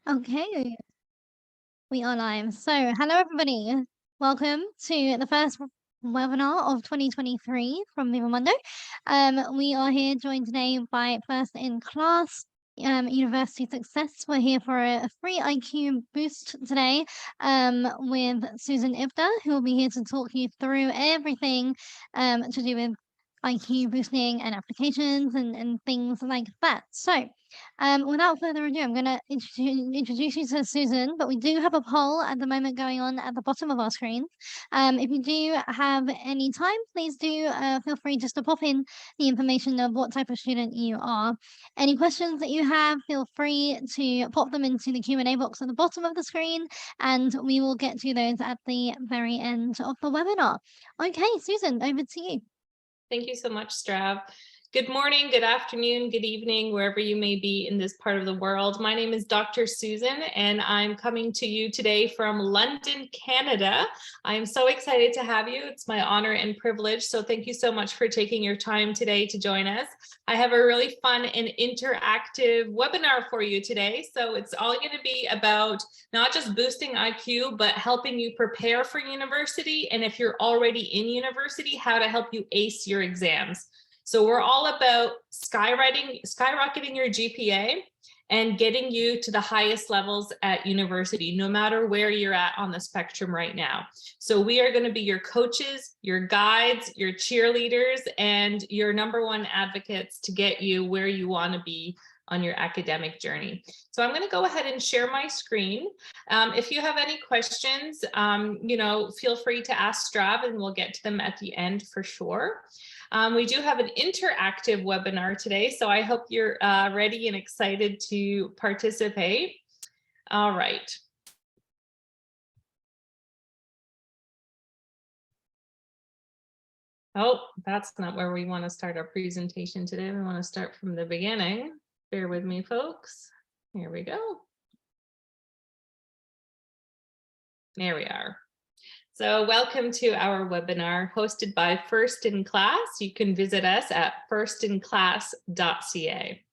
Okay, we are live. So, hello everybody. Welcome to the first webinar of 2023 from Viva Mundo. We are here joined today by first in class university success. We're here for a free IQ boost today with Susan Ibda, who will be here to talk you through everything to do with IQ boosting and applications and things like that. So, without further ado, I'm going to introduce you to Susan, but we do have a poll at the moment going on at the bottom of our screen. If you do have any time, please do feel free just to pop in the information of what type of student you are. Any questions that you have, feel free to pop them into the Q&A box at the bottom of the screen, and we will get to those at the very end of the webinar. Okay, Susan, over to you. Thank you so much, Strav. Good morning, good afternoon, good evening, wherever you may be in this part of the world. My name is Dr. Susan, and I'm coming to you today from London, Canada. I'm so excited to have you. It's my honor and privilege. So thank you so much for taking your time today to join us. I have a really fun and interactive webinar for you today. So it's all going to be about not just boosting IQ, but helping you prepare for university. And if you're already in university, how to help you ace your exams. So we're all about skyrocketing your GPA and getting you to the highest levels at university, no matter where you're at on the spectrum right now. So we are going to be your coaches, your guides, your cheerleaders, and your #1 advocates to get you where you want to be on your academic journey. So I'm going to go ahead and share my screen. If you have any questions, feel free to ask Strav and we'll get to them at the end for sure. We do have an interactive webinar today, so I hope you're ready and excited to participate. All right. Oh, that's not where we want to start our presentation today. We want to start from the beginning. Bear with me, folks. Here we go. There we are. So welcome to our webinar hosted by First in Class. You can visit us at firstinclass.ca.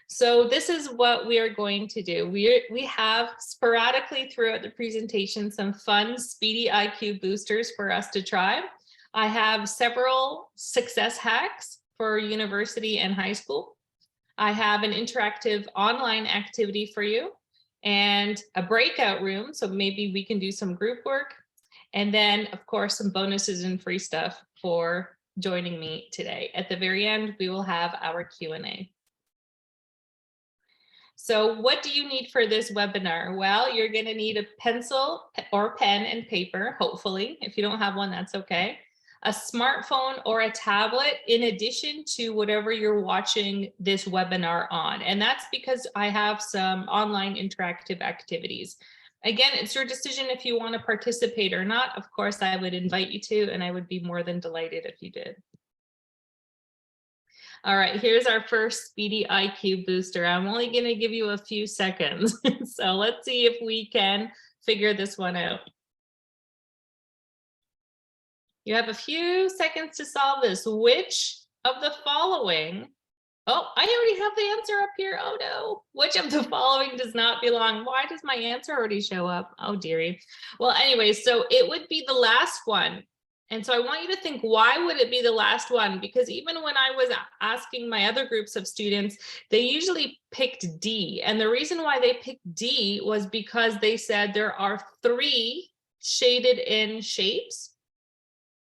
So this is what we are going to do. We have sporadically throughout the presentation some fun, speedy IQ boosters for us to try. I have several success hacks for university and high school. I have an interactive online activity for you and a breakout room. So maybe we can do some group work. And then, of course, some bonuses and free stuff for joining me today. At the very end, we will have our Q&A. So what do you need for this webinar? Well, you're going to need a pencil or pen and paper, hopefully. If you don't have one, that's okay. A smartphone or a tablet in addition to whatever you're watching this webinar on. And that's because I have some online interactive activities. Again, it's your decision if you want to participate or not. Of course, I would invite you to, and I would be more than delighted if you did. All right, here's our first speedy IQ booster. I'm only going to give you a few seconds. So let's see if we can figure this one out. You have a few seconds to solve this. Which of the following, oh, I already have the answer up here. Oh no, which of the following does not belong? Why does my answer already show up? Oh dearie. Well, anyway, so it would be the last one. And so I want you to think, why would it be the last one? Because even when I was asking my other groups of students, they usually picked D. And the reason why they picked D was because they said there are 3 shaded in shapes,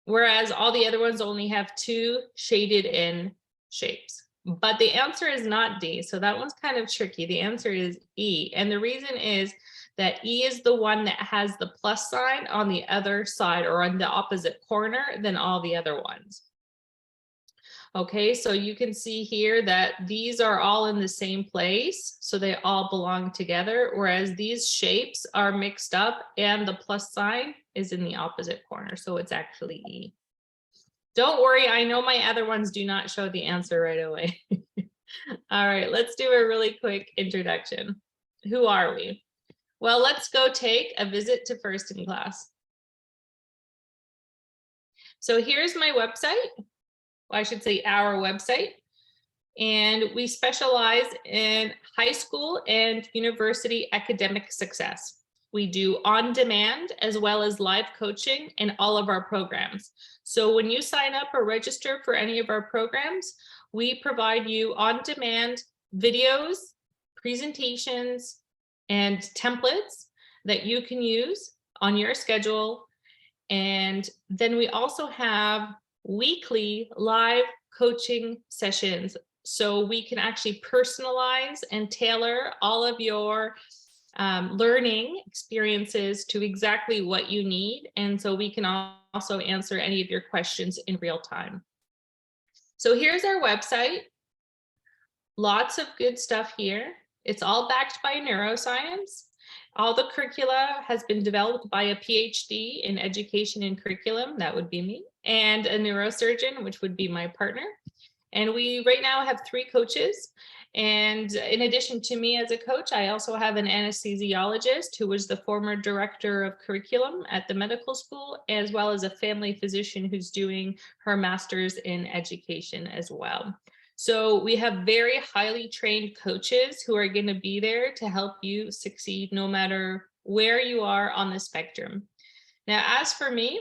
whereas all the other ones only have 2 shaded in shapes. But the answer is not D, so that one's kind of tricky. The answer is E, and the reason is that E is the one that has the plus sign on the other side or on the opposite corner than all the other ones. Okay, so you can see here that these are all in the same place, so they all belong together, whereas these shapes are mixed up and the plus sign is in the opposite corner, so it's actually E. Don't worry, I know my other ones do not show the answer right away. All right, let's do a really quick introduction. Who are we? Well, let's go take a visit to First in Class. So here's my website. Well, I should say our website. And we specialize in high school and university academic success. We do on-demand as well as live coaching in all of our programs. So when you sign up or register for any of our programs, we provide you on-demand videos, presentations, and templates that you can use on your schedule. And then we also have weekly live coaching sessions. So we can actually personalize and tailor all of your learning experiences to exactly what you need. And so we can also answer any of your questions in real time. So here's our website. Lots of good stuff here. It's all backed by neuroscience. All the curricula has been developed by a PhD in education and curriculum, that would be me, and a neurosurgeon, which would be my partner. And we right now have 3 coaches. And in addition to me as a coach, I also have an anesthesiologist who was the former director of curriculum at the medical school, as well as a family physician who's doing her master's in education as well. So we have very highly trained coaches who are going to be there to help you succeed no matter where you are on the spectrum. Now, as for me,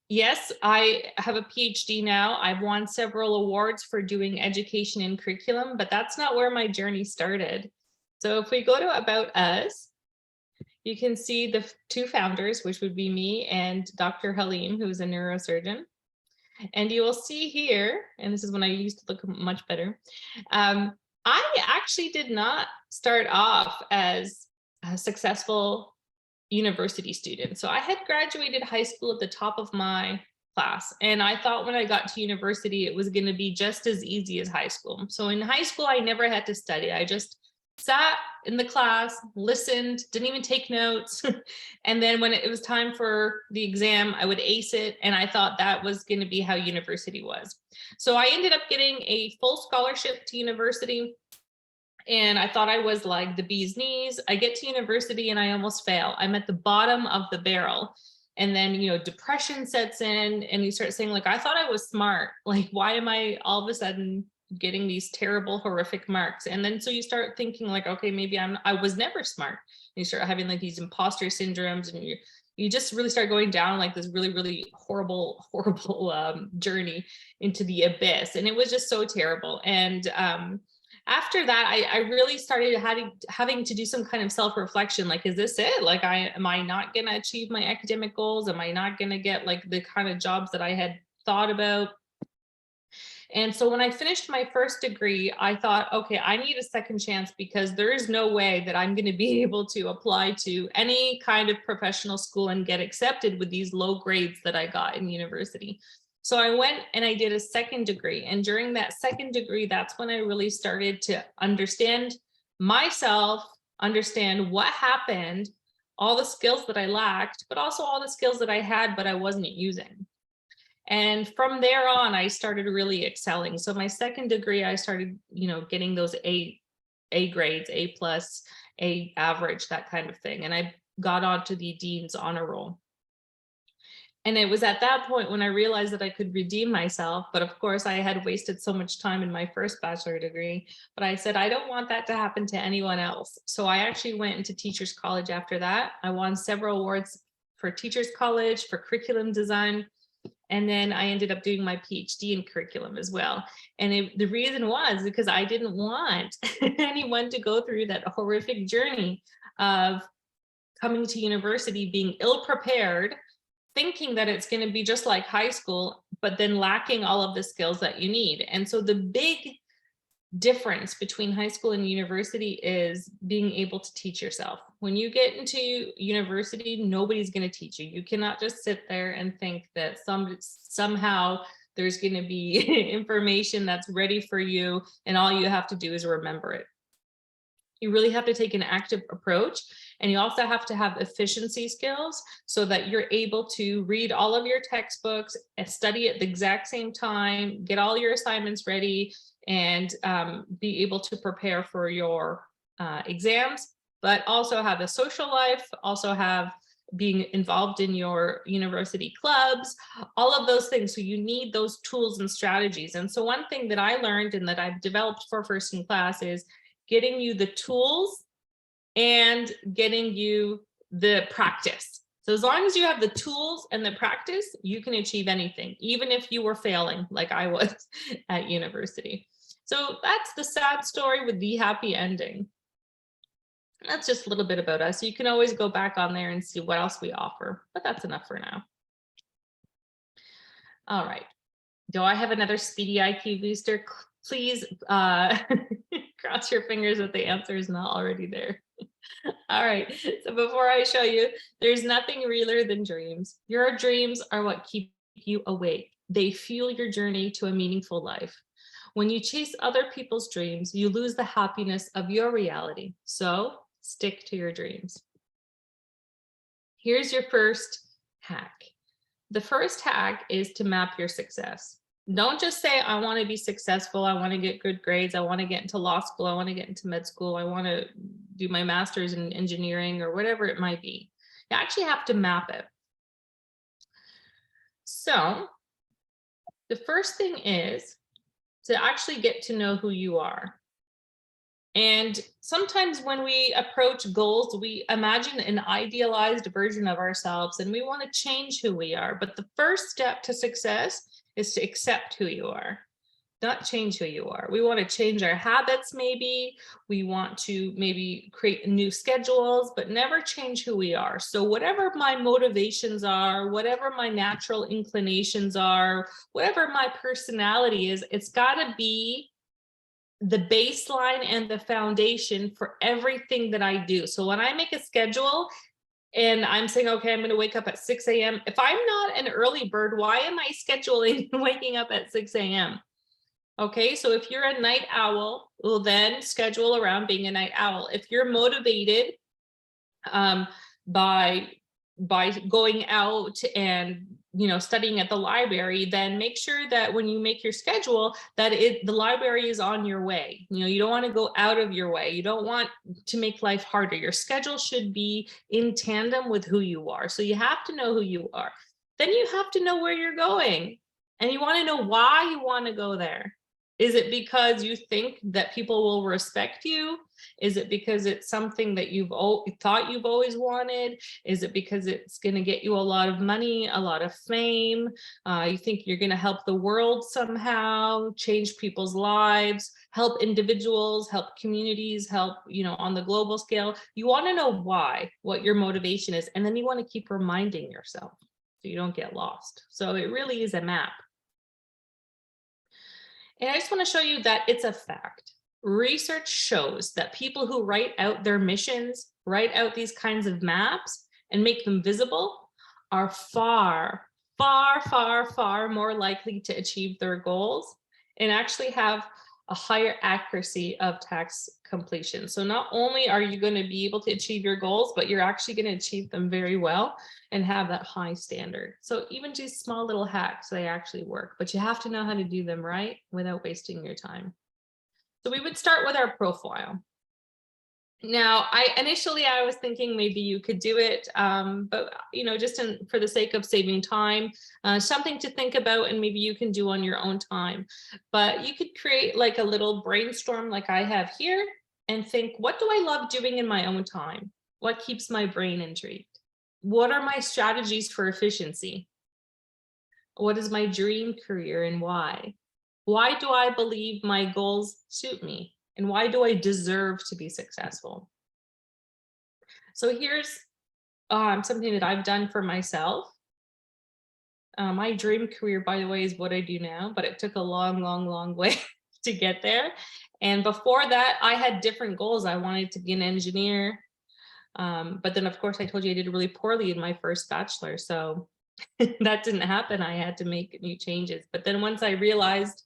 yes, I have a PhD now. I've won several awards for doing education and curriculum, but that's not where my journey started. So if we go to About Us, you can see the 2 founders, which would be me and Dr. Halim, who's a neurosurgeon. And you will see here, and this is when I used to look much better. I actually did not start off as a successful university student. So I had graduated high school at the top of my class. And I thought when I got to university, it was going to be just as easy as high school. So in high school, I never had to study. I just sat in the class, listened, didn't even take notes. And then when it was time for the exam, I would ace it. And I thought that was going to be how university was. So I ended up getting a full scholarship to university. And I thought I was like the bee's knees. I get to university and I almost fail. I'm at the bottom of the barrel. And then, depression sets in and you start saying, like, I thought I was smart. Like, why am I all of a sudden getting these terrible, horrific marks? And then so you start thinking like, okay, maybe I was never smart. And you start having like these imposter syndromes, and you just really start going down like this really, really horrible journey into the abyss. And it was just so terrible. And after that, I really started having to do some kind of self-reflection. Like, is this it? Like, am I not going to achieve my academic goals? Am I not going to get like the kind of jobs that I had thought about? And so when I finished my first degree, I thought, okay, I need a second chance, because there is no way that I'm going to be able to apply to any kind of professional school and get accepted with these low grades that I got in university. So I went and I did a second degree. And during that second degree, that's when I really started to understand myself, understand what happened, all the skills that I lacked, but also all the skills that I had, but I wasn't using. And from there on, I started really excelling. So my second degree, I started, getting those A grades, A+, A average, that kind of thing. And I got onto the Dean's honor roll. And it was at that point when I realized that I could redeem myself. But of course, I had wasted so much time in my first bachelor degree. But I said, I don't want that to happen to anyone else. So I actually went into teachers college after that. I won several awards for teachers college, for curriculum design. And then I ended up doing my PhD in curriculum as well. And the reason was because I didn't want anyone to go through that horrific journey of coming to university, being ill-prepared, thinking that it's going to be just like high school, but then lacking all of the skills that you need. And so the big difference between high school and university is being able to teach yourself. When you get into university, nobody's going to teach you. You cannot just sit there and think that somehow there's going to be information that's ready for you, and all you have to do is remember it. You really have to take an active approach, and you also have to have efficiency skills so that you're able to read all of your textbooks and study at the exact same time, get all your assignments ready, and be able to prepare for your exams, but also have a social life, also have being involved in your university clubs, all of those things. So you need those tools and strategies. And so one thing that I learned and that I've developed for First in Class is getting you the tools and getting you the practice. So as long as you have the tools and the practice, you can achieve anything, even if you were failing like I was at university. So that's the sad story with the happy ending. That's just a little bit about us. You can always go back on there and see what else we offer, but that's enough for now. All right. Do I have another speedy IQ booster? Please cross your fingers that the answer is not already there. All right. So before I show you, there's nothing realer than dreams. Your dreams are what keep you awake. They fuel your journey to a meaningful life. When you chase other people's dreams, you lose the happiness of your reality. So stick to your dreams. Here's your first hack. The first hack is to map your success. Don't just say, I want to be successful. I want to get good grades. I want to get into law school. I want to get into med school. I want to do my master's in engineering or whatever it might be. You actually have to map it. So the first thing is to actually get to know who you are. And sometimes when we approach goals, we imagine an idealized version of ourselves and we want to change who we are. But the first step to success is to accept who you are, not change who you are. We want to change our habits, maybe. We want to maybe create new schedules, but never change who we are. So whatever my motivations are, whatever my natural inclinations are, whatever my personality is, it's got to be the baseline and the foundation for everything that I do. So when I make a schedule and I'm saying, okay, I'm going to wake up at 6 a.m. If I'm not an early bird, why am I scheduling waking up at 6 a.m.? Okay, so if you're a night owl, well, then schedule around being a night owl. If you're motivated by going out and studying at the library, then make sure that when you make your schedule that the library is on your way. You don't want to go out of your way. You don't want to make life harder. Your schedule should be in tandem with who you are. So you have to know who you are. Then you have to know where you're going, and you want to know why you want to go there. Is it because you think that people will respect you? Is it because it's something that you've thought you've always wanted? Is it because it's going to get you a lot of money, a lot of fame? You think you're going to help the world somehow, change people's lives, help individuals, help communities, help, on the global scale. You want to know why, what your motivation is, and then you want to keep reminding yourself so you don't get lost. So it really is a map. And I just want to show you that it's a fact. Research shows that people who write out their missions, write out these kinds of maps and make them visible are far, far, far, far more likely to achieve their goals and actually have a higher accuracy of task completion. So not only are you going to be able to achieve your goals, but you're actually going to achieve them very well and have that high standard. So even these small little hacks, they actually work, but you have to know how to do them right without wasting your time. So we would start with our profile. Now, initially I was thinking maybe you could do it, but just for the sake of saving time, something to think about, and maybe you can do on your own time. But you could create like a little brainstorm like I have here and think, what do I love doing in my own time? What keeps my brain intrigued? What are my strategies for efficiency? What is my dream career and why? Why do I believe my goals suit me? And why do I deserve to be successful? So here's something that I've done for myself. My dream career, by the way, is what I do now, but it took a long, long, long way to get there. And before that, I had different goals. I wanted to be an engineer. But then, of course, I told you I did really poorly in my first bachelor. So that didn't happen. I had to make new changes. But then once I realized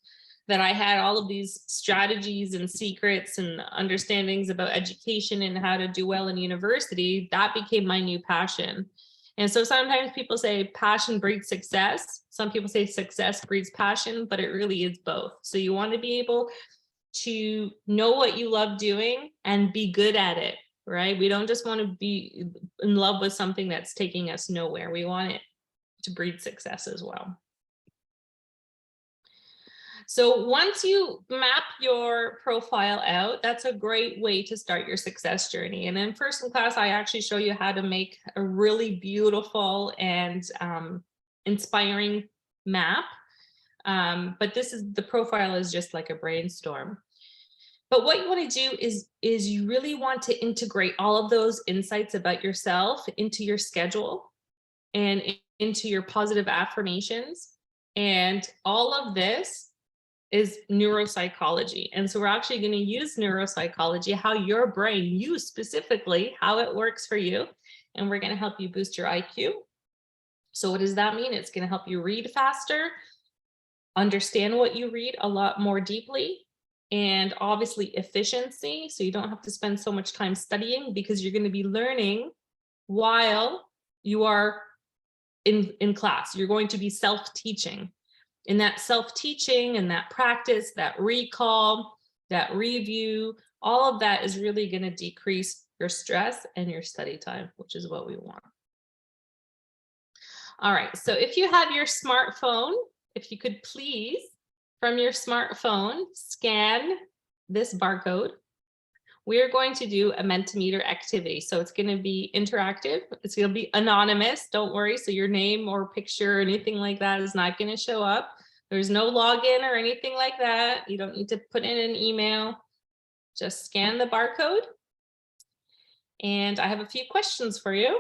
that I had all of these strategies and secrets and understandings about education and how to do well in university, that became my new passion. And so sometimes people say passion breeds success. Some people say success breeds passion, but it really is both. So you want to be able to know what you love doing and be good at it. right? We don't just want to be in love with something that's taking us nowhere. We want it to breed success as well. So once you map your profile out, that's a great way to start your success journey. And in first in class, I actually show you how to make a really beautiful and inspiring map. But the profile is just like a brainstorm. But what you want to do is you really want to integrate all of those insights about yourself into your schedule and into your positive affirmations. And all of this is neuropsychology. And so we're actually going to use neuropsychology, how your brain, you specifically, how it works for you. And we're going to help you boost your IQ. So what does that mean? It's going to help you read faster, understand what you read a lot more deeply, and obviously efficiency. So you don't have to spend so much time studying because you're going to be learning while you are in class. You're going to be self-teaching. And that self-teaching and that practice, that recall, that review, all of that is really going to decrease your stress and your study time, which is what we want. All right, so if you have your smartphone, if you could please, from your smartphone, scan this barcode. We're going to do a Mentimeter activity. So it's going to be interactive. It's going to be anonymous. Don't worry. So your name or picture or anything like that is not going to show up. There's no login or anything like that. You don't need to put in an email. Just scan the barcode. And I have a few questions for you.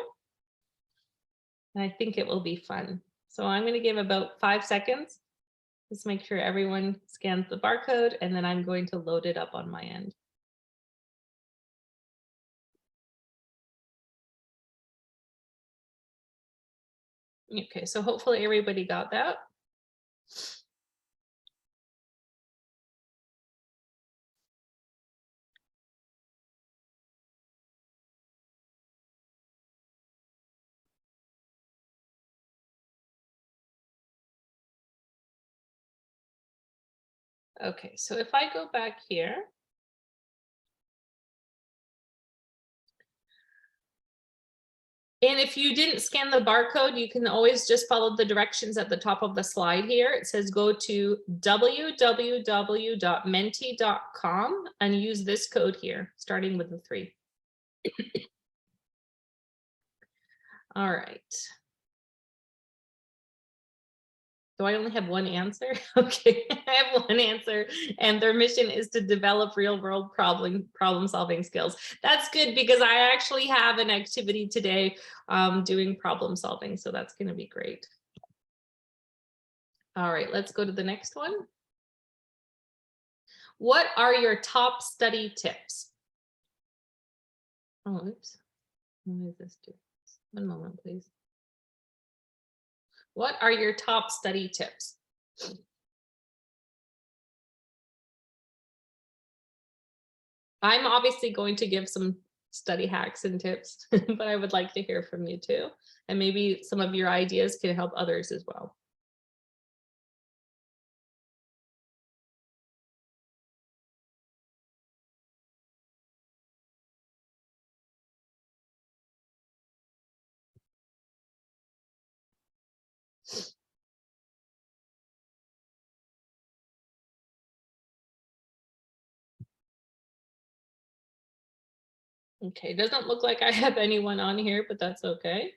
And I think it will be fun. So I'm going to give about 5 seconds. Just make sure everyone scans the barcode, and then I'm going to load it up on my end. Okay, so hopefully everybody got that. Okay, so if I go back here, and if you didn't scan the barcode, you can always just follow the directions at the top of the slide here. It says go to www.menti.com and use this code here, starting with the 3. All right. Do I only have one answer? Okay, I have one answer, and their mission is to develop real-world problem-solving skills. That's good because I actually have an activity today doing problem solving, so that's going to be great. All right, let's go to the next one. What are your top study tips? Oh, oops. What is this do? One moment, please. What are your top study tips? I'm obviously going to give some study hacks and tips, but I would like to hear from you too. And maybe some of your ideas can help others as well. Okay, doesn't look like I have anyone on here, but that's okay.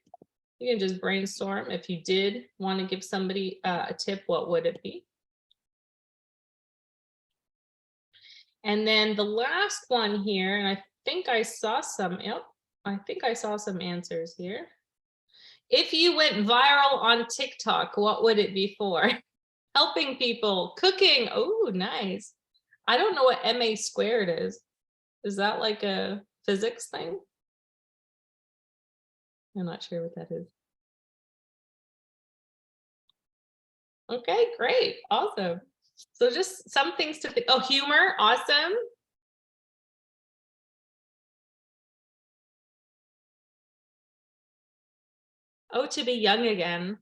You can just brainstorm. If you did want to give somebody a tip, what would it be? And then the last one here, and I think I saw some, yep, I think I saw some answers here. If you went viral on TikTok, what would it be for? Helping people, cooking. Oh, nice. I don't know what MA squared is. Is that like a physics thing? I'm not sure what that is. Okay, great. Awesome. So just some things to think. Oh, humor. Awesome. Oh, to be young again.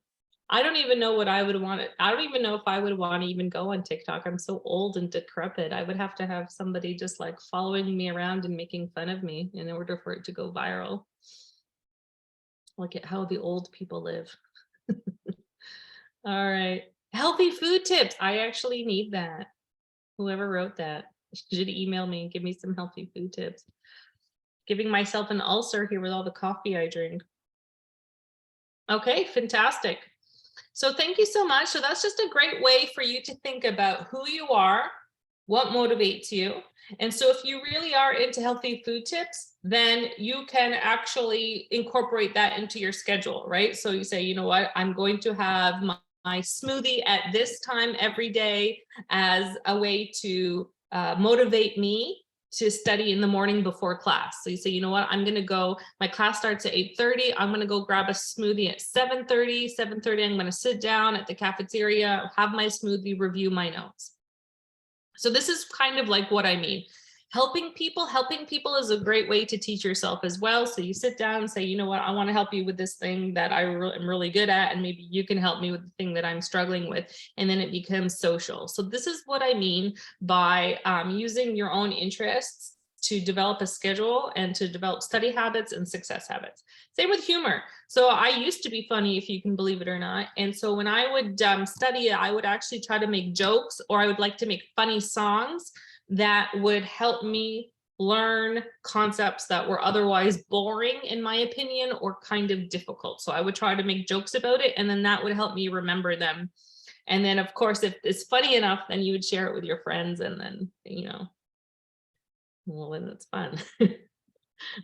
I don't even know what I would want to, I don't even know if I would want to even go on TikTok. I'm so old and decrepit. I would have to have somebody just like following me around and making fun of me in order for it to go viral. Look at how the old people live. All right. Healthy food tips. I actually need that. Whoever wrote that should email me and give me some healthy food tips. Giving myself an ulcer here with all the coffee I drink. Okay, fantastic. So thank you so much. So that's just a great way for you to think about who you are, what motivates you. And so if you really are into healthy food tips, then you can actually incorporate that into your schedule, right? So you say, you know what, I'm going to have my smoothie at this time every day as a way to motivate me to study in the morning before class. So you say, you know what, I'm going to go, my class starts at 8:30. I'm going to go grab a smoothie at 7:30. I'm going to sit down at the cafeteria, have my smoothie, review my notes. So this is kind of like what I mean. Helping people is a great way to teach yourself as well. So you sit down and say, you know what, I want to help you with this thing that I am really good at, and maybe you can help me with the thing that I'm struggling with. And then it becomes social. So this is what I mean by using your own interests to develop a schedule and to develop study habits and success habits. Same with humor. So I used to be funny, if you can believe it or not. And so when I would study, I would actually try to make jokes, or I would like to make funny songs that would help me learn concepts that were otherwise boring, in my opinion, or kind of difficult. So I would try to make jokes about it, and then that would help me remember them. And then, of course, if it's funny enough, then you would share it with your friends, and then, you know, well, then it's fun.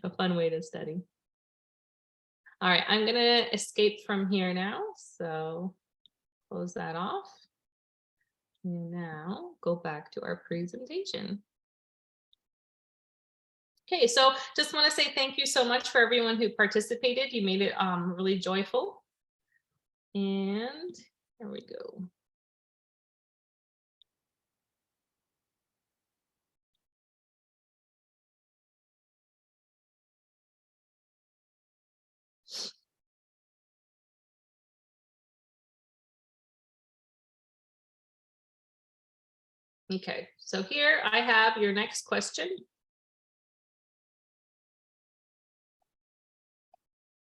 A fun way to study. All right, I'm going to escape from here now. So close that off. Now go back to our presentation. Okay, so just want to say thank you so much for everyone who participated. You made it really joyful. And there we go. Okay, so here I have your next question.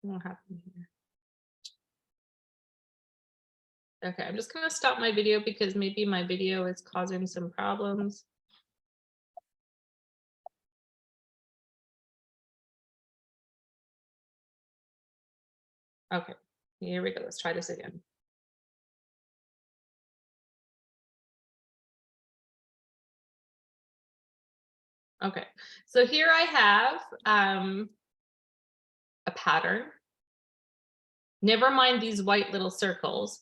What happened here? Okay, I'm just going to stop my video because maybe my video is causing some problems. Okay, here we go. Let's try this again. Okay, so here I have a pattern. Never mind these white little circles,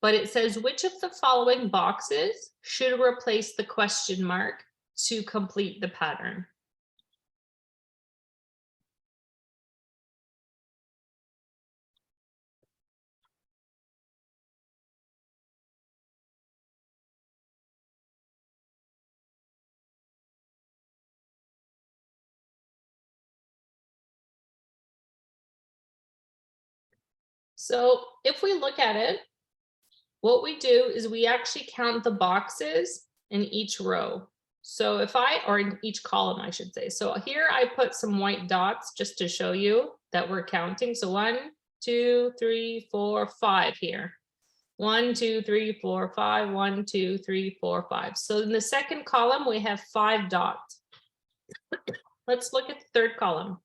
but it says, which of the following boxes should replace the question mark to complete the pattern? So if we look at it, what we do is we actually count the boxes in each row. So if or in each column, I should say. So here I put some white dots just to show you that we're counting. So 1, 2, 3, 4, 5 here. 1, 2, 3, 4, 5, 1, 2, 3, 4, 5. So in the second column, we have 5 dots. Let's look at the third column.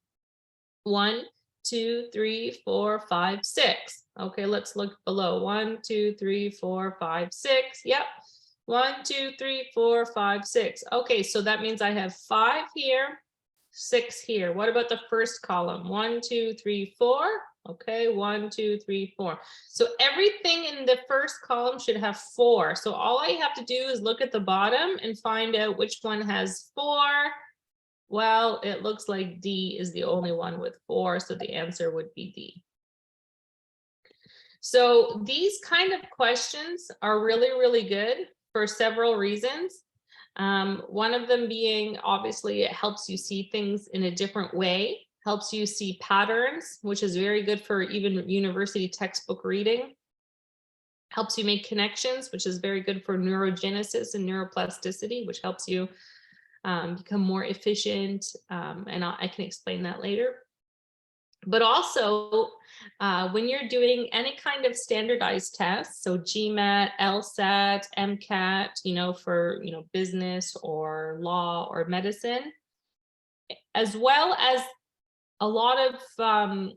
1, 2, 3, 4, 5, 6. Okay, let's look below. 1, 2, 3, 4, 5, 6. Yep. 1, 2, 3, 4, 5, 6. Okay, so that means I have 5 here, 6 here. What about the first column? 1, 2, 3, 4. Okay, 1, 2, 3, 4. So everything in the first column should have 4. So all I have to do is look at the bottom and find out which one has 4. Well, it looks like D is the only one with 4, so the answer would be D. So these kind of questions are really, really good for several reasons. One of them being, obviously, it helps you see things in a different way, helps you see patterns, which is very good for even university textbook reading. helps you make connections, which is very good for neurogenesis and neuroplasticity, which helps you become more efficient. And I can explain that later. But also, when you're doing any kind of standardized tests, so GMAT, LSAT, MCAT, for, business or law or medicine, as well as a lot of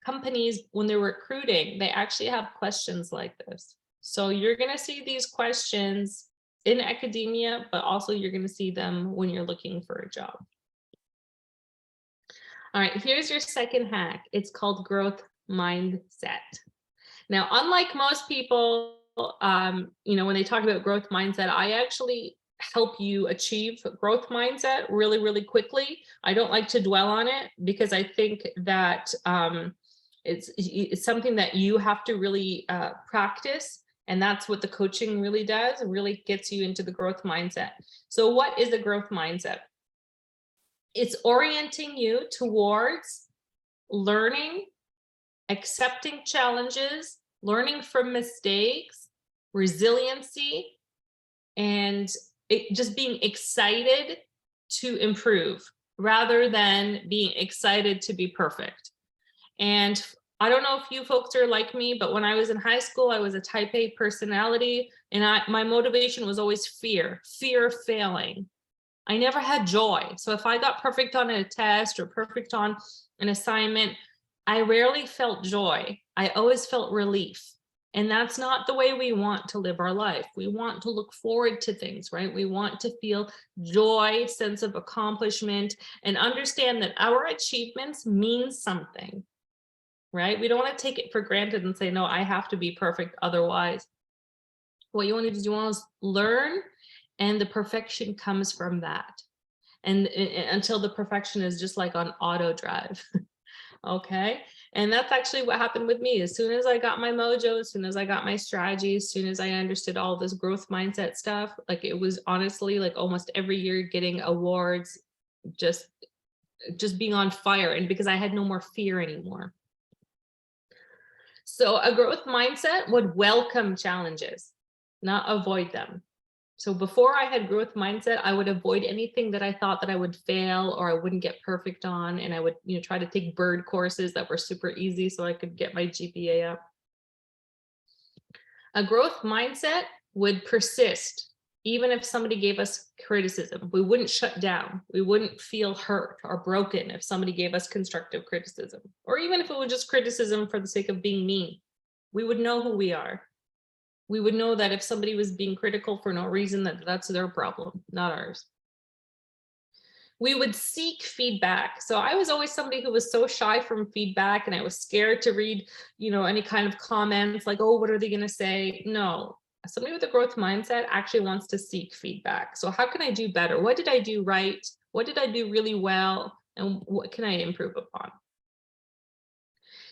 companies, when they're recruiting, they actually have questions like this. So you're going to see these questions in academia, but also you're going to see them when you're looking for a job. All right, here's your second hack. It's called growth mindset. Now, unlike most people, when they talk about growth mindset, I actually help you achieve growth mindset really, really quickly. I don't like to dwell on it because I think that it's something that you have to really practice. And that's what the coaching really does. It really gets you into the growth mindset. So what is a growth mindset? It's orienting you towards learning, accepting challenges, learning from mistakes, resiliency, and just being excited to improve rather than being excited to be perfect. And I don't know if you folks are like me, but when I was in high school, I was a type A personality, and my motivation was always fear of failing. I never had joy. So if I got perfect on a test or perfect on an assignment, I rarely felt joy. I always felt relief. And that's not the way we want to live our life. We want to look forward to things, right? We want to feel joy, sense of accomplishment, and understand that our achievements mean something, right? We don't want to take it for granted and say, no, I have to be perfect otherwise. What you want to do is you want to learn, and the perfection comes from that. And until the perfection is just like on auto drive. Okay. And that's actually what happened with me. As soon as I got my mojo, as soon as I got my strategy, as soon as I understood all this growth mindset stuff, like it was honestly like almost every year getting awards, just being on fire. And because I had no more fear anymore. So a growth mindset would welcome challenges, not avoid them. So before I had growth mindset, I would avoid anything that I thought that I would fail or I wouldn't get perfect on. And I would, try to take bird courses that were super easy so I could get my GPA up. A growth mindset would persist. Even if somebody gave us criticism, we wouldn't shut down. We wouldn't feel hurt or broken if somebody gave us constructive criticism, or even if it was just criticism for the sake of being mean. We would know who we are. We would know that if somebody was being critical for no reason, that's their problem, not ours. We would seek feedback. So I was always somebody who was so shy from feedback, and I was scared to read, any kind of comments like, oh, what are they going to say? No, somebody with a growth mindset actually wants to seek feedback. So how can I do better? What did I do right? What did I do really well? And what can I improve upon?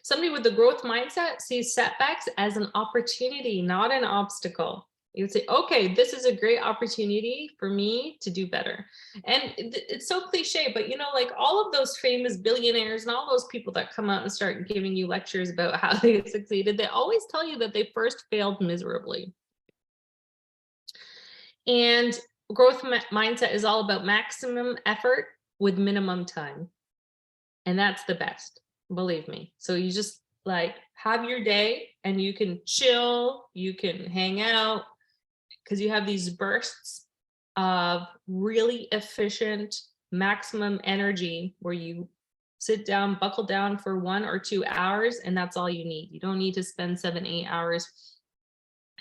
Somebody with the growth mindset sees setbacks as an opportunity, not an obstacle. You would say, okay, this is a great opportunity for me to do better. And it's so cliche, but like all of those famous billionaires and all those people that come out and start giving you lectures about how they succeeded, they always tell you that they first failed miserably. And growth mindset is all about maximum effort with minimum time. And that's the best. Believe me. So you just like have your day and you can chill, you can hang out, because you have these bursts of really efficient maximum energy where you sit down, buckle down for 1 or 2 hours, and that's all you need. You don't need to spend 7, 8 hours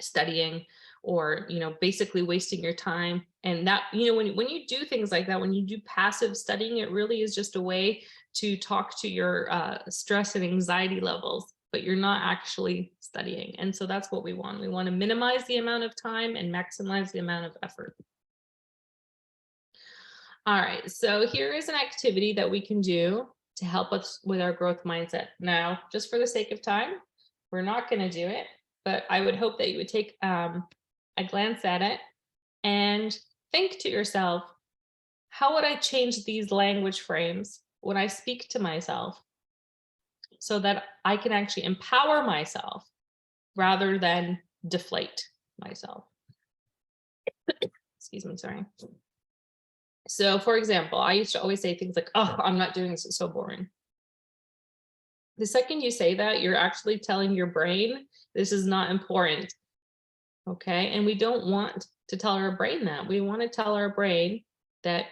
studying or basically wasting your time. And that when you do things like that, when you do passive studying, it really is just a way to talk to your stress and anxiety levels, but you're not actually studying. And so that's what we want. We want to minimize the amount of time and maximize the amount of effort. All right, so here is an activity that we can do to help us with our growth mindset. Now, just for the sake of time, we're not going to do it, but I would hope that you would take a glance at it and think to yourself, how would I change these language frames when I speak to myself so that I can actually empower myself rather than deflate myself. Excuse me, sorry. So for example, I used to always say things like, oh, I'm not doing this, it's so boring. The second you say that, you're actually telling your brain, this is not important. Okay. And we don't want to tell our brain that. We want to tell our brain that,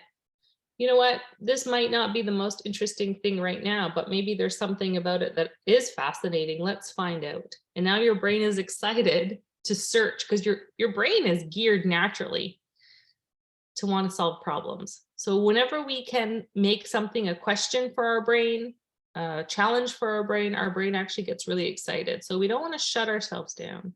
you know what, this might not be the most interesting thing right now, but maybe there's something about it that is fascinating. Let's find out. And now your brain is excited to search, because your brain is geared naturally to want to solve problems. So whenever we can make something a question for our brain, a challenge for our brain actually gets really excited. So we don't want to shut ourselves down.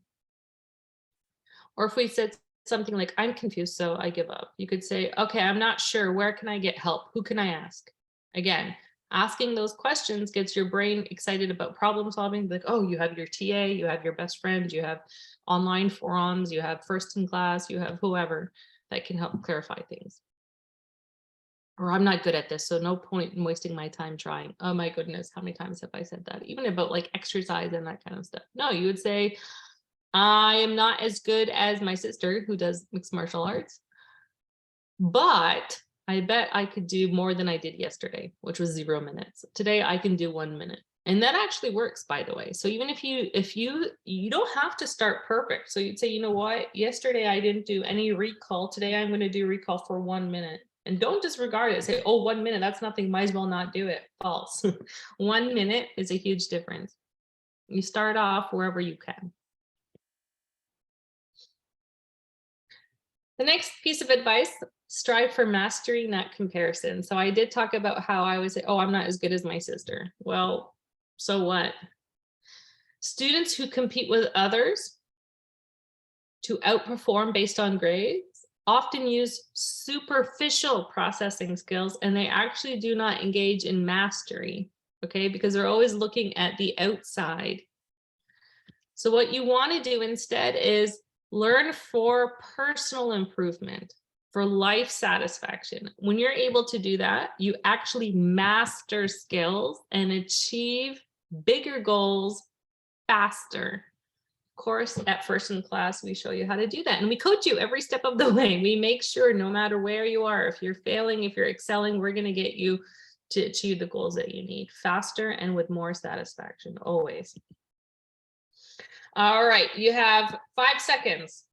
Or if we said something like, I'm confused, so I give up. You could say, okay, I'm not sure. Where can I get help? Who can I ask? Again, asking those questions gets your brain excited about problem solving. Like, oh, you have your TA, you have your best friend, you have online forums, you have first in class, you have whoever that can help clarify things. Or I'm not good at this, so no point in wasting my time trying. Oh my goodness, how many times have I said that? Even about like exercise and that kind of stuff. No, you would say, I am not as good as my sister who does mixed martial arts, but I bet I could do more than I did yesterday, which was 0 minutes. Today I can do 1 minute. And that actually works, by the way. So even if you don't have to start perfect. So you'd say, you know what, yesterday I didn't do any recall. Today I'm going to do recall for 1 minute. And don't disregard it. Say, oh, 1 minute, that's nothing. Might as well not do it. False. 1 minute is a huge difference. You start off wherever you can. The next piece of advice, strive for mastery, not comparison. So I did talk about how I would say, oh, I'm not as good as my sister. Well, so what? Students who compete with others to outperform based on grades often use superficial processing skills, and they actually do not engage in mastery, okay? Because they're always looking at the outside. So what you want to do instead is learn for personal improvement, for life satisfaction. When you're able to do that, you actually master skills and achieve bigger goals faster. Of course, at First in Class, we show you how to do that. And we coach you every step of the way. We make sure no matter where you are, if you're failing, if you're excelling, we're going to get you to achieve the goals that you need faster and with more satisfaction, always. All right, you have 5 seconds.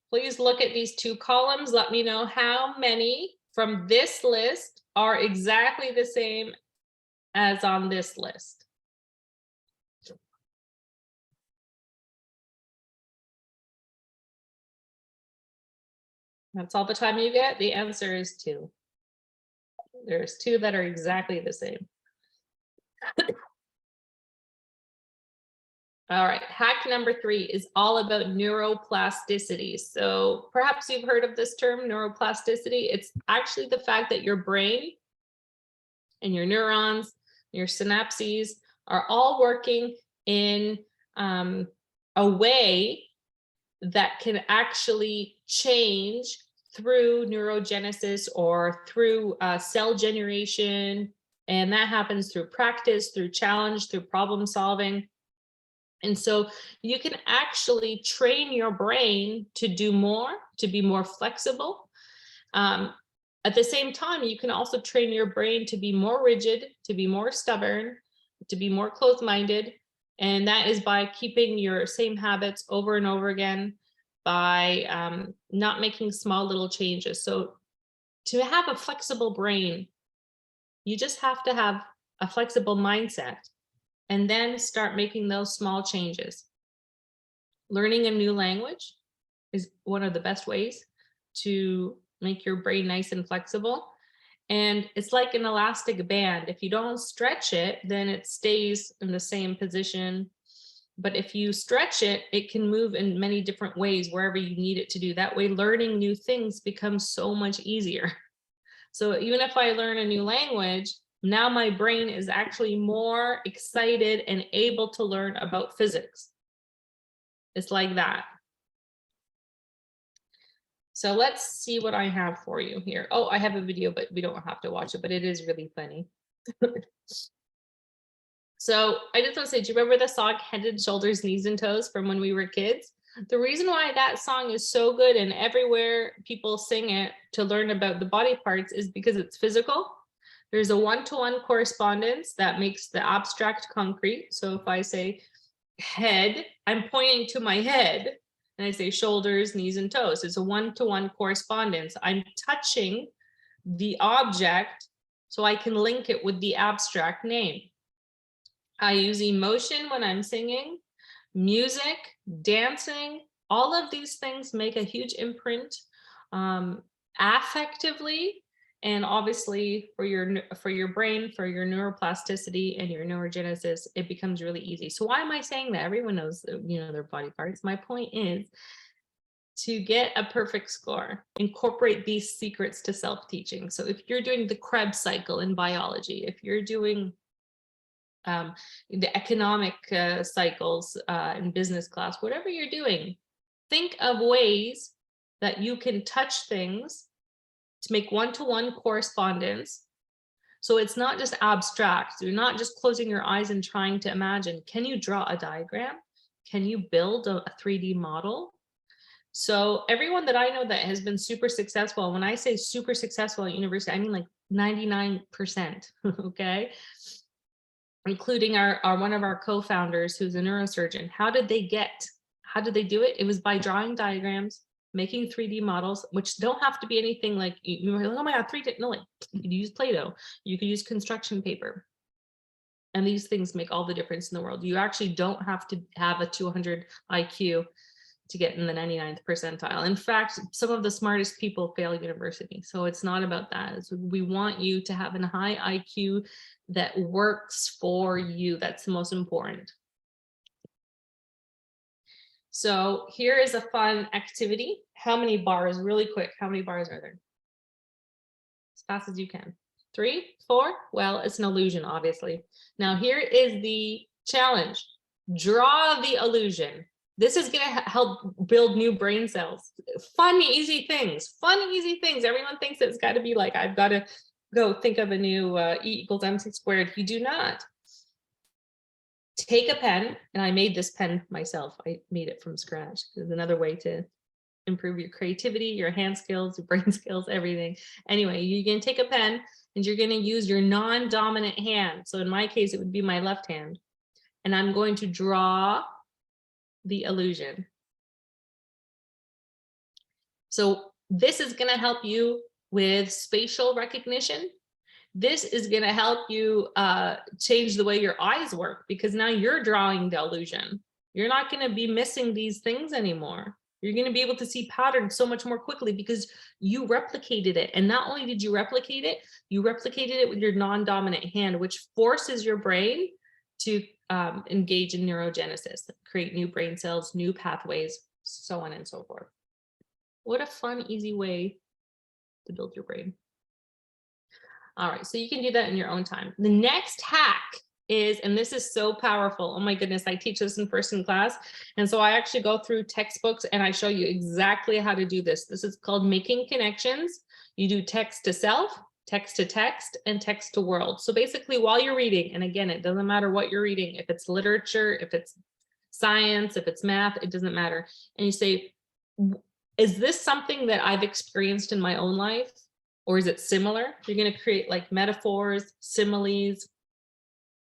Please look at these 2 columns. Let me know how many from this list are exactly the same as on this list. That's all the time you get. The answer is 2. There's 2 that are exactly the same. All right, hack number 3 is all about neuroplasticity. So perhaps you've heard of this term, neuroplasticity. It's actually the fact that your brain and your neurons, your synapses are all working in a way that can actually change through neurogenesis or through cell generation. And that happens through practice, through challenge, through problem solving. And so you can actually train your brain to do more, to be more flexible. At the same time, you can also train your brain to be more rigid, to be more stubborn, to be more closed-minded. And that is by keeping your same habits over and over again, by not making small little changes. So to have a flexible brain, you just have to have a flexible mindset and then start making those small changes. Learning a new language is one of the best ways to make your brain nice and flexible. And it's like an elastic band. If you don't stretch it, then it stays in the same position. But if you stretch it, it can move in many different ways wherever you need it to do. That way, learning new things becomes so much easier. So even if I learn a new language, now my brain is actually more excited and able to learn about physics. It's like that. So let's see what I have for you here. Oh, I have a video, but we don't have to watch it, but it is really funny. So I just want to say, do you remember the song Head and Shoulders, Knees and Toes from when we were kids? The reason why that song is so good and everywhere people sing it to learn about the body parts is because it's physical. There's a one-to-one correspondence that makes the abstract concrete. So if I say head, I'm pointing to my head, and I say shoulders, knees, and toes. It's a one-to-one correspondence. I'm touching the object so I can link it with the abstract name. I use emotion when I'm singing, music, dancing, all of these things make a huge imprint affectively, and obviously for your brain, for your neuroplasticity and your neurogenesis, it becomes really easy. So why am I saying that? Everyone knows, their body parts. My point is to get a perfect score, incorporate these secrets to self-teaching. So if you're doing the Krebs cycle in biology, if you're doing the economic cycles in business class, whatever you're doing, think of ways that you can touch things to make one-to-one correspondence. So it's not just abstract. You're not just closing your eyes and trying to imagine. Can you draw a diagram? Can you build a 3D model? So everyone that I know that has been super successful, when I say super successful at university, I mean like 99%, okay? Including our one of our co-founders who's a neurosurgeon. How did they do it? It was by drawing diagrams, making 3D models, which don't have to be anything like, you're like, oh my God, 3D, no, like you could use Play-Doh, you could use construction paper. And these things make all the difference in the world. You actually don't have to have a 200 IQ to get in the 99th percentile. In fact, some of the smartest people fail university. So it's not about that. We want you to have a high IQ that works for you. That's the most important. So here is a fun activity. How many bars, really quick, how many bars are there? As fast as you can. 3, 4, well, it's an illusion, obviously. Now here is the challenge. Draw the illusion. This is going to help build new brain cells. Fun, easy things. Everyone thinks it's got to be like, I've got to go think of a new E equals MC squared. You do not. Take a pen, and I made this pen myself. I made it from scratch. There's another way to improve your creativity, your hand skills, your brain skills, everything. Anyway, you can take a pen and you're going to use your non-dominant hand. So in my case, it would be my left hand. And I'm going to draw the illusion. So this is going to help you with spatial recognition. This is going to help you change the way your eyes work, because now you're drawing the illusion. You're not going to be missing these things anymore. You're going to be able to see patterns so much more quickly because you replicated it. And not only did you replicate it, you replicated it with your non-dominant hand, which forces your brain to engage in neurogenesis, create new brain cells, new pathways, so on and so forth. What a fun, easy way to build your brain. All right, so you can do that in your own time. The next hack is, and this is so powerful. Oh my goodness, I teach this in person class. And so I actually go through textbooks and I show you exactly how to do this. This is called making connections. You do text to self, text to text, and text to world. So basically while you're reading, and again, it doesn't matter what you're reading, if it's literature, if it's science, if it's math, it doesn't matter. And you say, is this something that I've experienced in my own life? Or is it similar? You're going to create like metaphors, similes.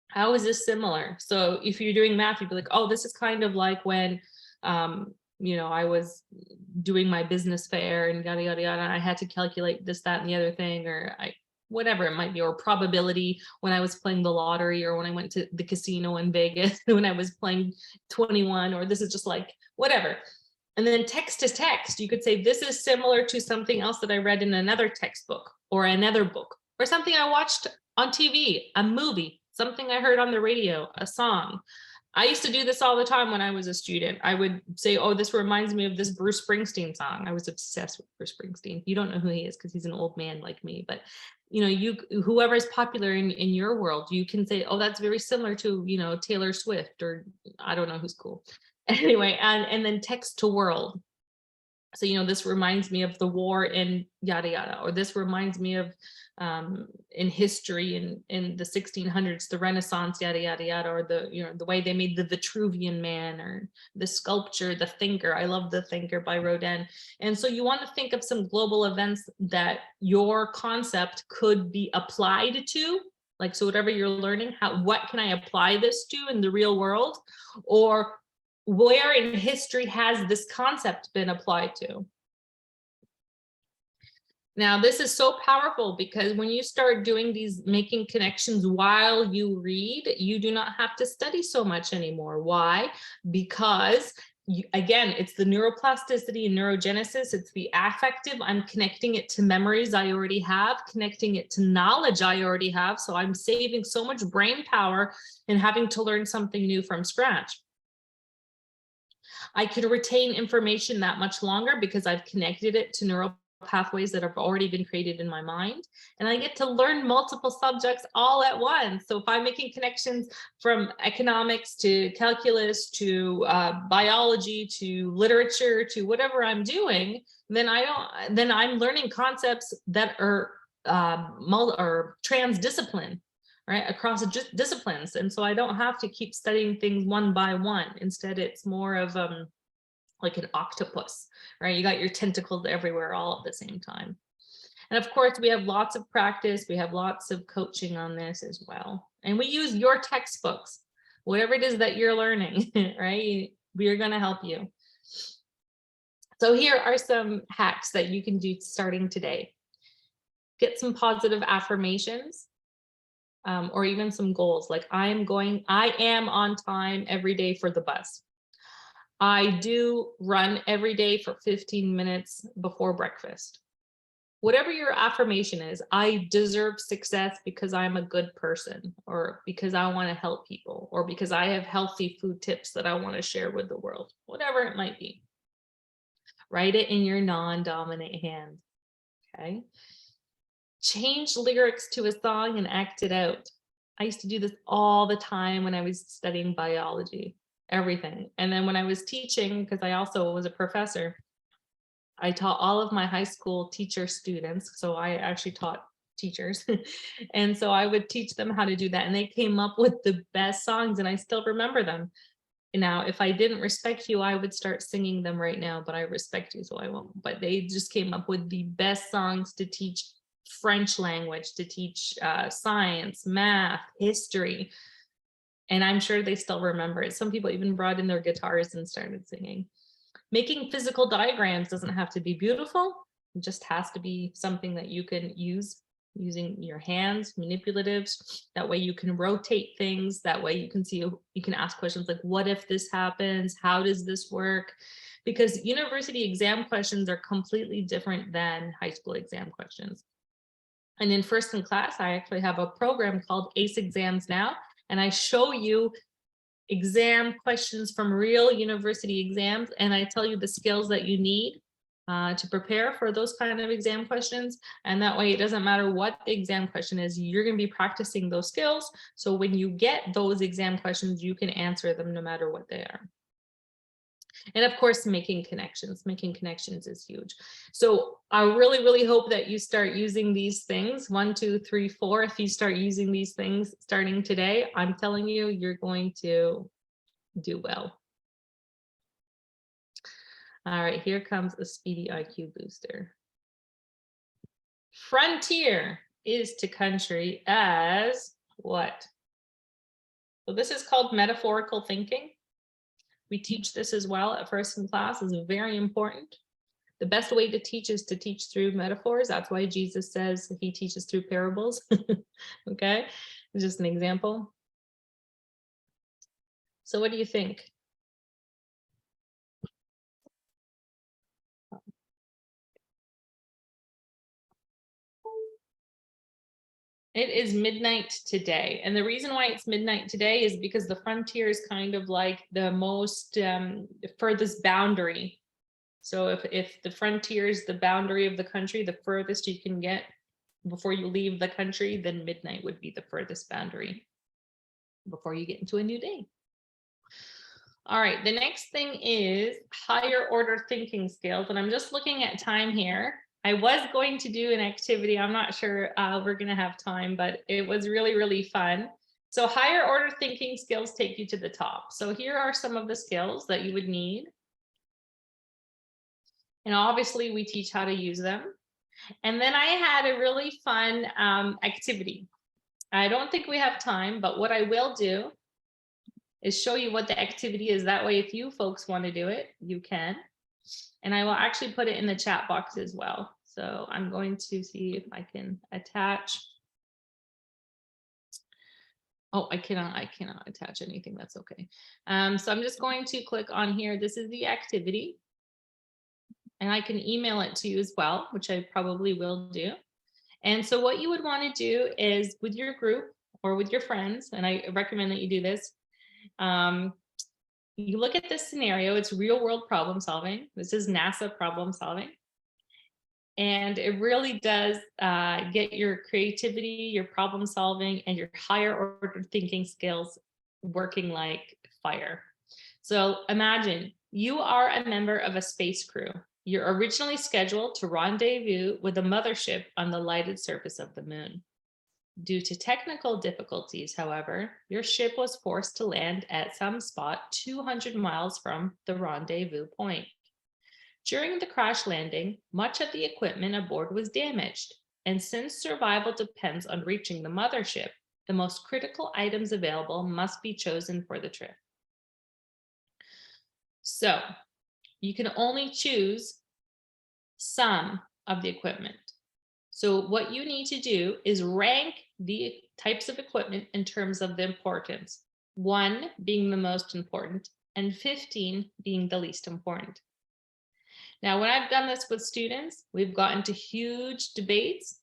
How is this similar? So if you're doing math, you'd be like, oh, this is kind of like when, I was doing my business fair and yada, yada, yada. And I had to calculate this, that, and the other thing, or whatever it might be, or probability when I was playing the lottery, or when I went to the casino in Vegas, when I was playing 21, or this is just like whatever. And then text to text, you could say, this is similar to something else that I read in another textbook or another book, or something I watched on TV, a movie, something I heard on the radio, a song. I used to do this all the time when I was a student. I would say, oh, this reminds me of this Bruce Springsteen song. I was obsessed with Bruce Springsteen. You don't know who he is because he's an old man like me, but whoever is popular in your world, you can say, oh, that's very similar to, Taylor Swift, or I don't know who's cool. Anyway, and then text to world. So, this reminds me of the war in yada yada, or this reminds me of in history in the 1600s, the Renaissance, yada yada yada, or the way they made the Vitruvian Man, or the sculpture, the Thinker. I love the Thinker by Rodin. And so you want to think of some global events that your concept could be applied to. Like, so whatever you're learning, what can I apply this to in the real world? Or where in history has this concept been applied to? Now, this is so powerful because when you start doing these, making connections while you read, you do not have to study so much anymore. Why? Because again, it's the neuroplasticity and neurogenesis. It's the affective. I'm connecting it to memories I already have, connecting it to knowledge I already have. So I'm saving so much brain power and having to learn something new from scratch. I could retain information that much longer because I've connected it to neural pathways that have already been created in my mind. And I get to learn multiple subjects all at once. So if I'm making connections from economics to calculus to biology to literature to whatever I'm doing, then I'm learning concepts that are transdiscipline, right, across disciplines. And so I don't have to keep studying things one by one. Instead, it's more of like an octopus, right? You got your tentacles everywhere all at the same time. And of course, we have lots of practice. We have lots of coaching on this as well. And we use your textbooks, whatever it is that you're learning, right? We are going to help you. So here are some hacks that you can do starting today. Get some positive affirmations. Or even some goals, like I am on time every day for the bus. I do run every day for 15 minutes before breakfast. Whatever your affirmation is, I deserve success because I'm a good person, or because I want to help people, or because I have healthy food tips that I want to share with the world, whatever it might be. Write it in your non-dominant hand, okay? Change lyrics to a song and act it out. I used to do this all the time when I was studying biology, everything. And then when I was teaching, because I also was a professor, I taught all of my high school teacher students. So I actually taught teachers. And so I would teach them how to do that. And they came up with the best songs, and I still remember them. Now, if I didn't respect you, I would start singing them right now, but I respect you, so I won't. But they just came up with the best songs to teach French language, to teach science, math, history. And I'm sure they still remember it. Some people even brought in their guitars and started singing. Making physical diagrams doesn't have to be beautiful. It just has to be something that you can use using your hands, manipulatives. That way you can rotate things. That way you can see, you can ask questions like, what if this happens? How does this work? Because university exam questions are completely different than high school exam questions. And in First in Class, I actually have a program called ACE Exams Now, and I show you exam questions from real university exams, and I tell you the skills that you need to prepare for those kind of exam questions. And that way, it doesn't matter what the exam question is, you're going to be practicing those skills. So when you get those exam questions, you can answer them no matter what they are. And of course, making connections is huge. So I really, really hope that you start using these things. 1, 2, 3, 4. If you start using these things starting today, I'm telling you, you're going to do well. All right, here comes a speedy IQ booster. Frontier is to country as what? So this is called metaphorical thinking. We teach this as well at First in Class. Is very important. The best way to teach is to teach through metaphors. That's why Jesus says he teaches through parables. Okay, just an example. So what do you think? It is midnight today. And the reason why it's midnight today is because the frontier is kind of like the most furthest boundary. So if the frontier is the boundary of the country, the furthest you can get before you leave the country, then midnight would be the furthest boundary before you get into a new day. All right, the next thing is higher order thinking skills. And I'm just looking at time here. I was going to do an activity. I'm not sure we're going to have time, but it was really, really fun. So higher order thinking skills take you to the top. So here are some of the skills that you would need. And obviously we teach how to use them. And then I had a really fun activity. I don't think we have time, but what I will do is show you what the activity is. That way, if you folks want to do it, you can. And I will actually put it in the chat box as well. So I'm going to see if I can attach. Oh, I cannot attach anything. That's okay. So I'm just going to click on here. This is the activity. And I can email it to you as well, which I probably will do. And so what you would want to do is with your group or with your friends, and I recommend that you do this, you look at this scenario, it's real world problem solving. This is NASA problem solving. And it really does get your creativity, your problem solving, and your higher order thinking skills working like fire. So imagine you are a member of a space crew. You're originally scheduled to rendezvous with a mothership on the lighted surface of the moon. Due to technical difficulties, however, your ship was forced to land at some spot 200 miles from the rendezvous point. During the crash landing, much of the equipment aboard was damaged, and since survival depends on reaching the mothership, the most critical items available must be chosen for the trip. So you can only choose some of the equipment. So what you need to do is rank the types of equipment in terms of the importance, 1 being the most important and 15 being the least important. Now, when I've done this with students, we've gotten to huge debates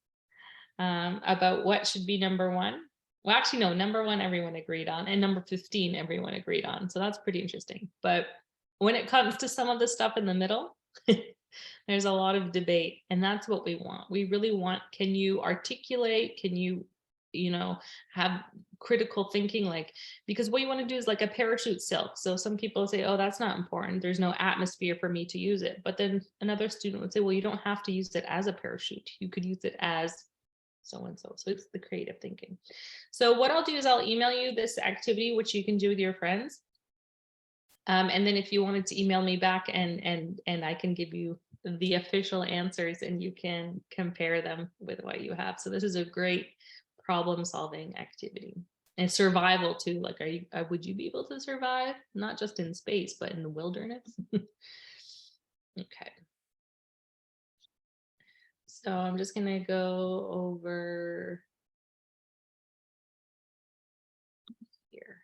about what should be number 1. Well, actually, no, number 1, everyone agreed on, and number 15, everyone agreed on. So that's pretty interesting. But when it comes to some of the stuff in the middle, there's a lot of debate, and that's what we want. We really want, can you articulate, can you have critical thinking, like, because what you want to do is like a parachute silk. So some people say, oh, that's not important, there's no atmosphere for me to use it. But then another student would say, well, you don't have to use it as a parachute, you could use it as so and so. So it's the creative thinking. So what I'll do is I'll email you this activity, which you can do with your friends. And then if you wanted to email me back and I can give you the official answers and you can compare them with what you have. So this is a great problem solving activity and survival too. Like, would you be able to survive? Not just in space, but in the wilderness? Okay. So I'm just gonna go over here.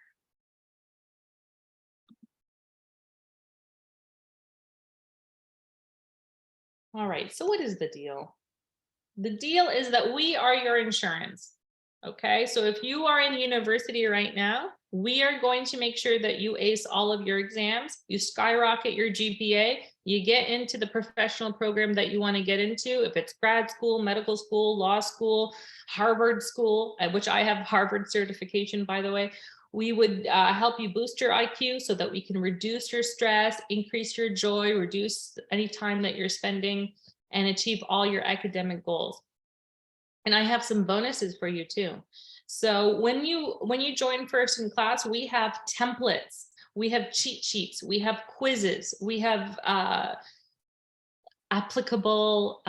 All right, so what is the deal? The deal is that we are your insurance. Okay, so if you are in university right now, we are going to make sure that you ace all of your exams, you skyrocket your GPA, you get into the professional program that you want to get into. If it's grad school, medical school, law school, Harvard school, which I have Harvard certification, by the way, we would help you boost your IQ so that we can reduce your stress, increase your joy, reduce any time that you're spending, and achieve all your academic goals. And I have some bonuses for you too. So when you join first in class, we have templates, we have cheat sheets, we have quizzes, we have applicable,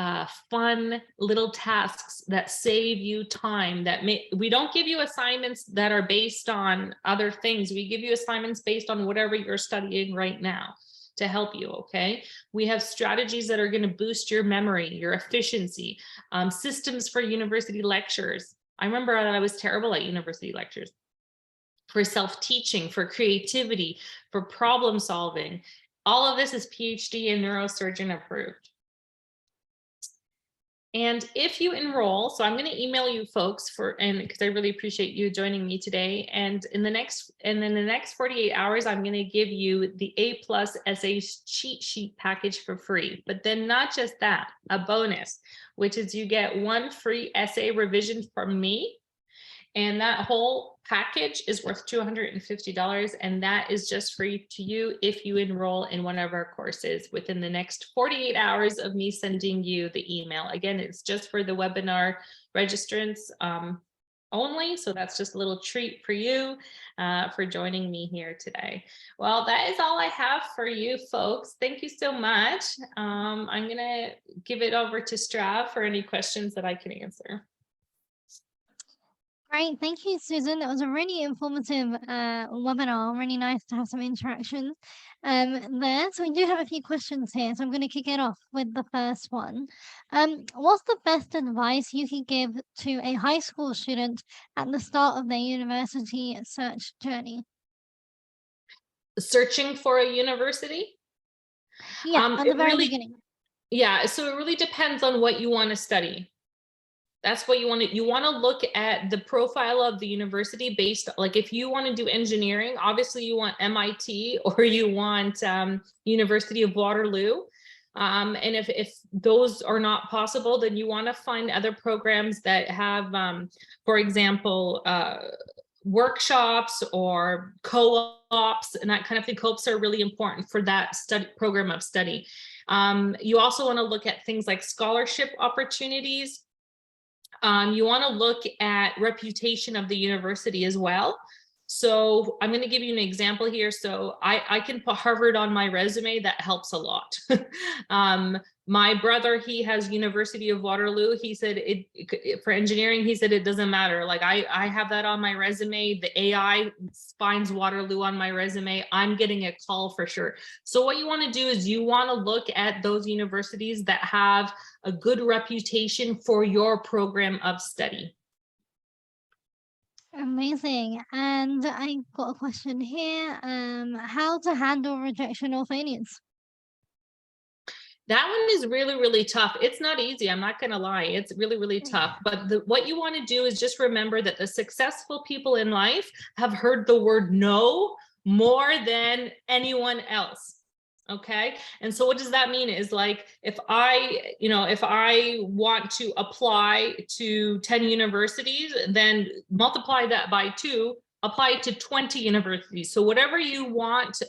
fun little tasks that save you time. We don't give you assignments that are based on other things. We give you assignments based on whatever you're studying right now to help you. Okay, we have strategies that are going to boost your memory, your efficiency, systems for university lectures. I remember that I was terrible at university lectures. For self-teaching, for creativity, for problem solving. All of this is PhD and neurosurgeon approved. And if you enroll, so I'm going to email you folks because I really appreciate you joining me today. And in the next 48 hours, I'm going to give you the A+ essays cheat sheet package for free. But then not just that, a bonus, which is you get 1 free essay revision from me. And that whole package is worth $250. And that is just free to you if you enroll in one of our courses within the next 48 hours of me sending you the email. Again, it's just for the webinar registrants only. So that's just a little treat for you for joining me here today. Well, that is all I have for you folks. Thank you so much. I'm going to give it over to Strav for any questions that I can answer. Great. Thank you, Susan. That was a really informative webinar. Really nice to have some interaction there. So we do have a few questions here. So I'm going to kick it off with the first one. What's the best advice you could give to a high school student at the start of their university search journey? Searching for a university? Yeah, at the very beginning. Yeah, so it really depends on what you want to study. That's what you want to look at the profile of the university based, like if you want to do engineering, obviously you want MIT or you want University of Waterloo. And if those are not possible, then you want to find other programs that have, for example, workshops or co-ops and that kind of thing. Co-ops are really important for that program of study. You also want to look at things like scholarship opportunities. You want to look at reputation of the university as well. So I'm going to give you an example here. So I can put Harvard on my resume. That helps a lot. My brother, he has University of Waterloo. He said for engineering, he said it doesn't matter. Like I have that on my resume. The AI finds Waterloo on my resume. I'm getting a call for sure. So what you want to do is you want to look at those universities that have a good reputation for your program of study. Amazing. And I got a question here. How to handle rejection or failures? That one is really, really tough. It's not easy. I'm not going to lie. It's really, really tough. But what you want to do is just remember that the successful people in life have heard the word no more than anyone else. Okay. And so what does that mean is like, if I want to apply to 10 universities, then multiply that by 2, apply to 20 universities. So whatever you want,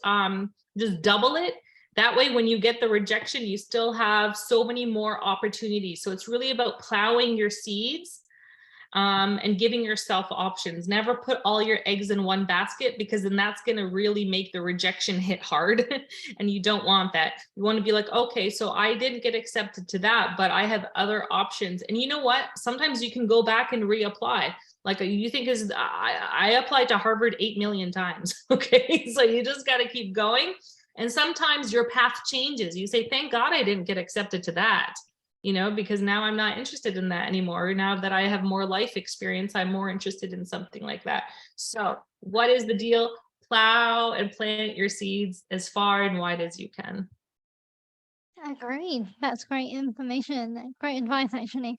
just double it. That way, when you get the rejection, you still have so many more opportunities. So it's really about plowing your seeds and giving yourself options. Never put all your eggs in one basket, because then that's going to really make the rejection hit hard. And you don't want that. You want to be like, okay, so I didn't get accepted to that, but I have other options. And you know what? Sometimes you can go back and reapply. Like you think I applied to Harvard 8 million times. Okay, so you just got to keep going. And sometimes your path changes. You say, thank God I didn't get accepted to that, because now I'm not interested in that anymore. Now that I have more life experience, I'm more interested in something like that. So what is the deal? Plow and plant your seeds as far and wide as you can. Agreed. That's great information. Great advice, actually.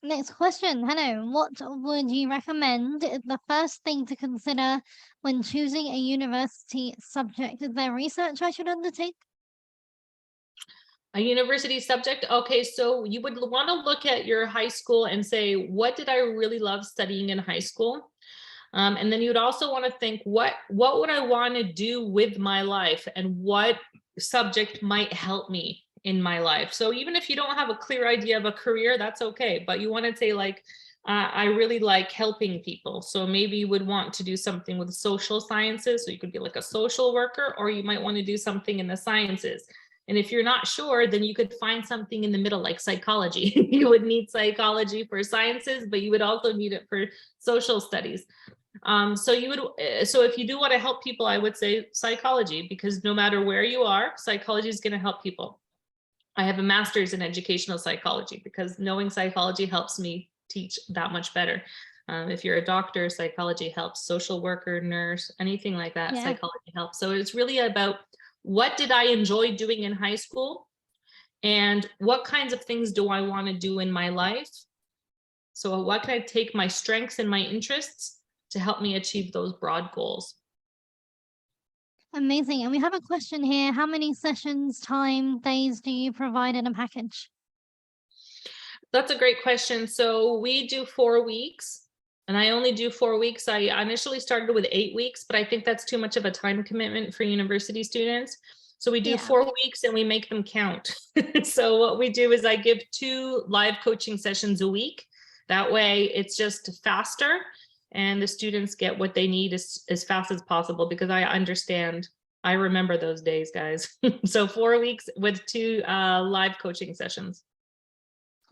Next question. Hello. What would you recommend is the first thing to consider when choosing a university subject? Is there research I should undertake? A university subject? Okay, so you would want to look at your high school and say, what did I really love studying in high school? And then you'd also want to think, what would I want to do with my life, and what subject might help me in my life? So even if you don't have a clear idea of a career, that's okay. But you want to say like, I really like helping people. So maybe you would want to do something with social sciences. So you could be like a social worker, or you might want to do something in the sciences. And if you're not sure, then you could find something in the middle, like psychology. You would need psychology for sciences, but you would also need it for social studies. So if you do want to help people, I would say psychology, because no matter where you are, psychology is going to help people. I have a master's in educational psychology because knowing psychology helps me teach that much better. If you're a doctor, psychology helps. Social worker, nurse, anything like that, Yeah. psychology helps. So it's really about, what did I enjoy doing in high school? And what kinds of things do I want to do in my life? So what can I take my strengths and my interests to help me achieve those broad goals? Amazing. And we have a question here. How many sessions, time, days do you provide in a package? That's a great question. So we do 4 weeks. And I only do 4 weeks. I initially started with 8 weeks, but I think that's too much of a time commitment for university students. So we do Yeah. 4 weeks and we make them count. So what we do is I give 2 live coaching sessions a week. That way it's just faster and the students get what they need as fast as possible, because I understand. I remember those days, guys. So 4 weeks with 2 live coaching sessions.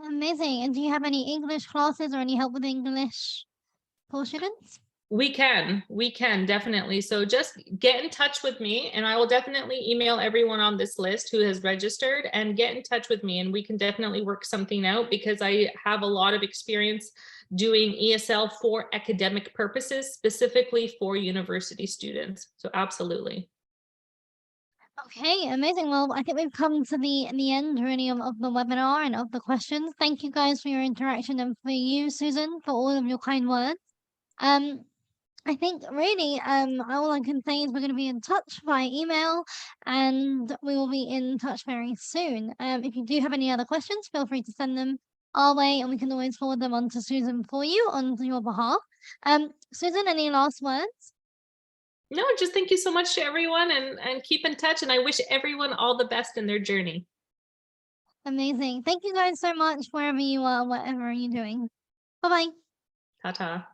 Amazing. And do you have any English classes or any help with English for students? We can definitely. So just get in touch with me and I will definitely email everyone on this list who has registered, and get in touch with me and we can definitely work something out, because I have a lot of experience doing ESL for academic purposes, specifically for university students. So absolutely. Okay, amazing. Well, I think we've come to the end really of the webinar and of the questions. Thank you guys for your interaction, and for you, Susan, for all of your kind words. I think really all I can say is we're going to be in touch via email, and we will be in touch very soon. If you do have any other questions, feel free to send them our way and we can always forward them on to Susan for you on your behalf. Susan, any last words? No, just thank you so much to everyone, and keep in touch, and I wish everyone all the best in their journey. Amazing. Thank you guys so much wherever you are, whatever you're doing. Bye bye. Ta-ta.